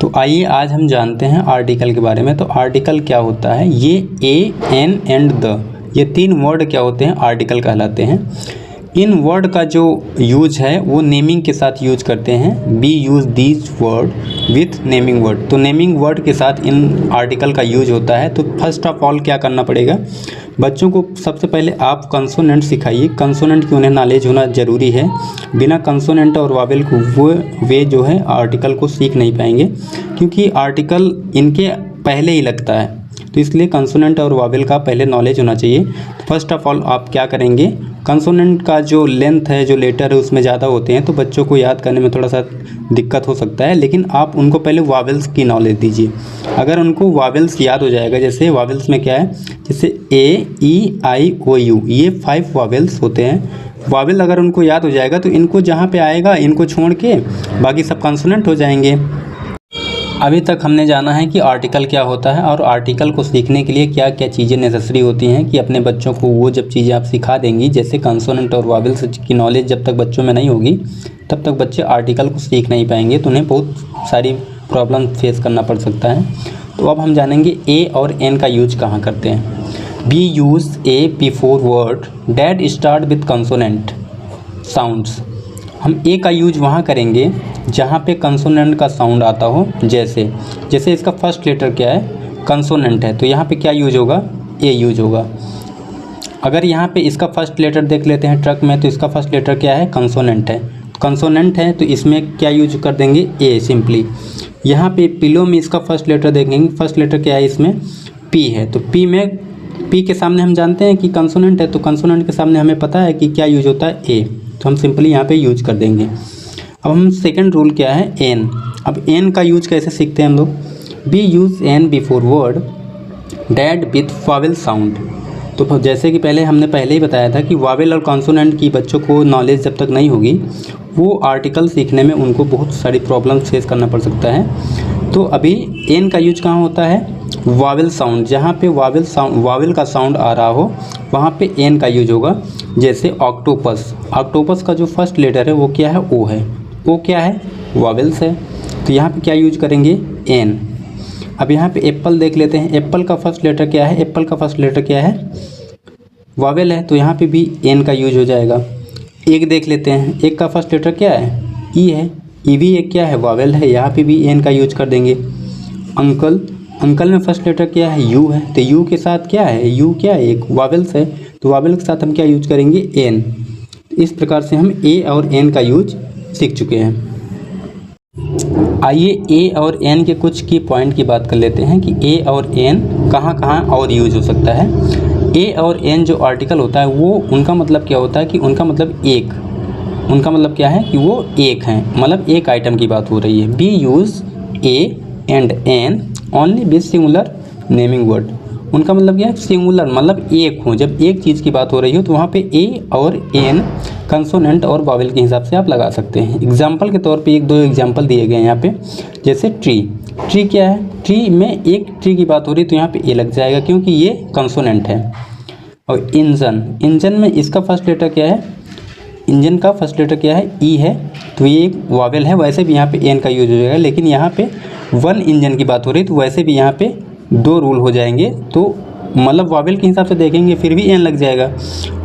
तो आइए आज हम जानते हैं आर्टिकल के बारे में। तो आर्टिकल क्या होता है, ये ए, एन एंड द, ये तीन वर्ड क्या होते हैं, आर्टिकल कहलाते हैं। इन वर्ड का जो यूज है वो नेमिंग के साथ यूज करते हैं। B use these word with naming word. तो नेमिंग वर्ड के साथ इन आर्टिकल का यूज होता है। तो फर्स्ट ऑफ ऑल क्या करना पड़ेगा, बच्चों को सबसे पहले आप कंसोनेंट सिखाइए। कंसोनेंट की उन्हें नॉलेज होना ज़रूरी है। बिना कंसोनेंट और वावेल को वे जो है आर्टिकल को सीख नहीं पाएंगे, क्योंकि आर्टिकल इनके पहले ही लगता है। तो इसलिए कंसोनेंट और वावेल का पहले नॉलेज होना चाहिए। तो फर्स्ट ऑफ ऑल आप क्या करेंगे, कंसोनेंट का जो लेंथ है, जो लेटर है, उसमें ज़्यादा होते हैं तो बच्चों को याद करने में थोड़ा सा दिक्कत हो सकता है। लेकिन आप उनको पहले वावेल्स की नॉलेज दीजिए। अगर उनको वावेल्स याद हो जाएगा, जैसे वावेल्स में क्या है, जैसे ए, ई, आई, ओ, यू, ये 5 वावेल्स होते हैं। वावेल अगर उनको याद हो जाएगा तो इनको जहाँ पे आएगा इनको छोड़ के बाकी सब कंसोनेंट हो जाएंगे। अभी तक हमने जाना है कि आर्टिकल क्या होता है और आर्टिकल को सीखने के लिए क्या क्या चीज़ें नेसेसरी होती हैं, कि अपने बच्चों को वो जब चीज़ें आप सिखा देंगी, जैसे कंसोनेंट और वावेल्स की नॉलेज जब तक बच्चों में नहीं होगी तब तक बच्चे आर्टिकल को सीख नहीं पाएंगे। तो उन्हें बहुत सारी प्रॉब्लम फेस करना पड़ सकता है। तो अब हम जानेंगे ए और एन का यूज कहाँ करते हैं। B use A before word that start with consonant sounds. हम ए का यूज वहाँ करेंगे जहाँ पे कंसोनेंट का साउंड आता हो। जैसे इसका फर्स्ट लेटर क्या है, कंसोनेंट है, तो यहाँ पे क्या यूज होगा, ए यूज होगा। अगर यहाँ पे इसका फर्स्ट लेटर देख लेते हैं ट्रक में, तो इसका फर्स्ट लेटर क्या है, कंसोनेंट है। कंसोनेंट है तो इसमें क्या यूज कर देंगे, ए सिंपली। यहाँ पे पिलो में इसका फर्स्ट लेटर देखेंगे, फर्स्ट लेटर क्या है इसमें, पी है। तो पी के सामने हम जानते हैं कि कंसोनेंट है, तो कंसोनेंट के सामने हमें पता है कि क्या यूज होता है, ए। तो हम सिंपली यहाँ पे यूज कर देंगे। अब हम सेकंड रूल क्या है, एन। अब एन का यूज कैसे सीखते हैं हम लोग, B use an before word that with Wavell sound. तो जैसे कि पहले ही बताया था कि वावेल और कॉन्सोनेंट की बच्चों को नॉलेज जब तक नहीं होगी, वो आर्टिकल सीखने में उनको बहुत सारी प्रॉब्लम फेस करना पड़ सकता है। तो अभी एन का यूज कहाँ होता है, वावेल साउंड, जहाँ पे वावेल का साउंड आ रहा हो वहाँ पे एन का यूज होगा। जैसे ऑक्टोपस का जो फर्स्ट लेटर है वो क्या है, ओ है। ओ क्या है, वावेल्स है, तो यहाँ पे क्या यूज करेंगे, एन। अब यहाँ पे एप्पल देख लेते हैं, एप्पल का फर्स्ट लेटर क्या है, एप्पल का फर्स्ट लेटर क्या है, वावेल है, तो यहाँ पे भी एन का यूज हो जाएगा। एक देख लेते हैं, एक का फर्स्ट लेटर क्या है, ई है, ई भी एक क्या है, वावेल है, यहाँ पे भी एन का यूज कर देंगे। अंकल में फर्स्ट लेटर क्या है, यू है, तो यू के साथ क्या है, यू क्या है, एक वावेल्स है, तो वावेल के साथ हम क्या यूज करेंगे, एन। इस प्रकार से हम ए और एन का यूज सीख चुके हैं। आइए ए और एन के कुछ की पॉइंट की बात कर लेते हैं कि ए और एन कहाँ कहाँ और यूज हो सकता है। ए और एन जो आर्टिकल होता है वो उनका मतलब क्या होता है कि उनका मतलब एक, उनका मतलब क्या है कि वो एक हैं, मतलब एक आइटम की बात हो रही है। We use a and an only with singular naming word. उनका मतलब क्या है, सिंगुलर मतलब एक हो, जब एक चीज़ की बात हो रही हो तो वहाँ पे ए और एन कंसोनेंट और वावेल के हिसाब से आप लगा सकते हैं। एग्जाम्पल के तौर पे 1-2 एग्जाम्पल दिए गए हैं यहाँ पे। जैसे ट्री क्या है, ट्री में एक ट्री की बात हो रही है तो यहाँ पे ए लग जाएगा क्योंकि ये कंसोनेंट है। और इंजन में इसका फर्स्ट लेटर क्या है, इंजन का फर्स्ट लेटर क्या है, ई है, तो ये एक वावेल है, वैसे भी यहाँ पे एन का यूज हो जाएगा। लेकिन यहाँ पे 1 इंजन की बात हो रही है तो वैसे भी यहाँ पे 2 रूल हो जाएंगे, तो मतलब वावेल के हिसाब से देखेंगे फिर भी एन लग जाएगा।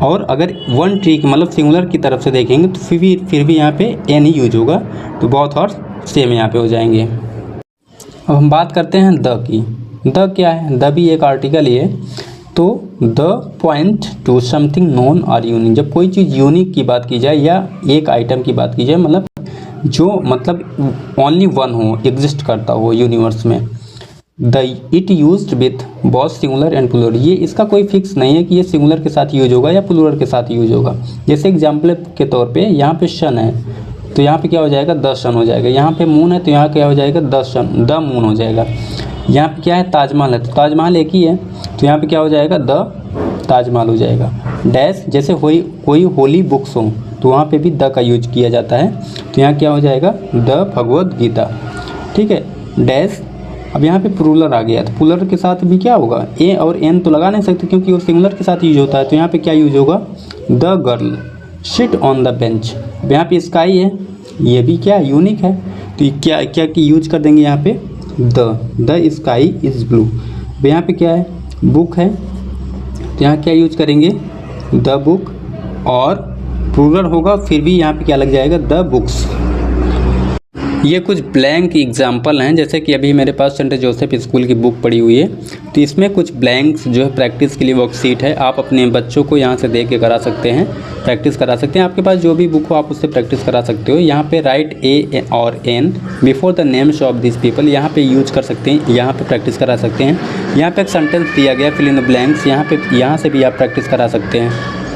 और अगर 1 ट्री मतलब सिंगुलर की तरफ से देखेंगे तो फिर भी यहाँ पे एन ही यूज होगा, तो बहुत और सेम यहाँ पे हो जाएंगे। अब हम बात करते हैं द की। द क्या है, द भी एक आर्टिकल ही है। तो the point two something non और यूनिक। जब कोई चीज़ यूनिक की बात की जाए या एक आइटम की बात की जाए, मतलब जो मतलब ओनली वन हो, एग्जिस्ट करता हो यूनिवर्स में, it used with both singular and plural. ये इसका कोई फिक्स नहीं है कि ये सिंगुलर के साथ यूज होगा या प्लूरल के साथ यूज होगा। जैसे एग्जाम्पल के तौर पे यहाँ पे सन है तो यहाँ पे क्या हो जाएगा, द सन हो जाएगा। यहाँ पे मून है तो यहाँ क्या हो जाएगा, द मून हो जाएगा। यहाँ पे क्या है, ताजमहल है तो ताजमहल एक ही है, तो यहाँ पे क्या हो जाएगा, द ताजमहल हो जाएगा। डैश, जैसे कोई होली बुक्स हो तो वहाँ पे भी द का यूज किया जाता है, तो यहाँ क्या हो जाएगा, द भगवद गीता। ठीक है, डैश। अब यहाँ पे प्लूरल आ गया, तो प्लूरल के साथ भी क्या होगा, ए और एन तो लगा नहीं सकते क्योंकि वो सिंगुलर के साथ यूज होता है, तो यहाँ पे क्या यूज होगा, the girl sit on the bench. अब यहाँ पे स्काई है, ये भी क्या यूनिक है, तो ये क्या क्या की यूज कर देंगे यहाँ पे, द स्काई इज़ ब्लू। अब यहाँ पे क्या है, बुक है, तो यहाँ क्या यूज करेंगे, द बुक, और प्लूरल होगा फिर भी यहाँ पे क्या लग जाएगा, द बुक्स। ये कुछ ब्लैंक एग्जाम्पल हैं, जैसे कि अभी मेरे पास सेंट जोसेफ स्कूल की बुक पड़ी हुई है, तो इसमें कुछ ब्लैंक्स जो है प्रैक्टिस के लिए वर्कशीट है, आप अपने बच्चों को यहाँ से देख के करा सकते हैं, प्रैक्टिस करा सकते हैं। आपके पास जो भी बुक हो आप उससे प्रैक्टिस करा सकते हो। यहाँ पे राइट ए और an before the names of this people, यहाँ पे यूज कर सकते हैं, यहाँ पे प्रैक्टिस करा सकते हैं। यहाँ पे एक सेंटेंस दिया गया, फिल इन द ब्लैंक्स, यहाँ से भी आप प्रैक्टिस करा सकते हैं।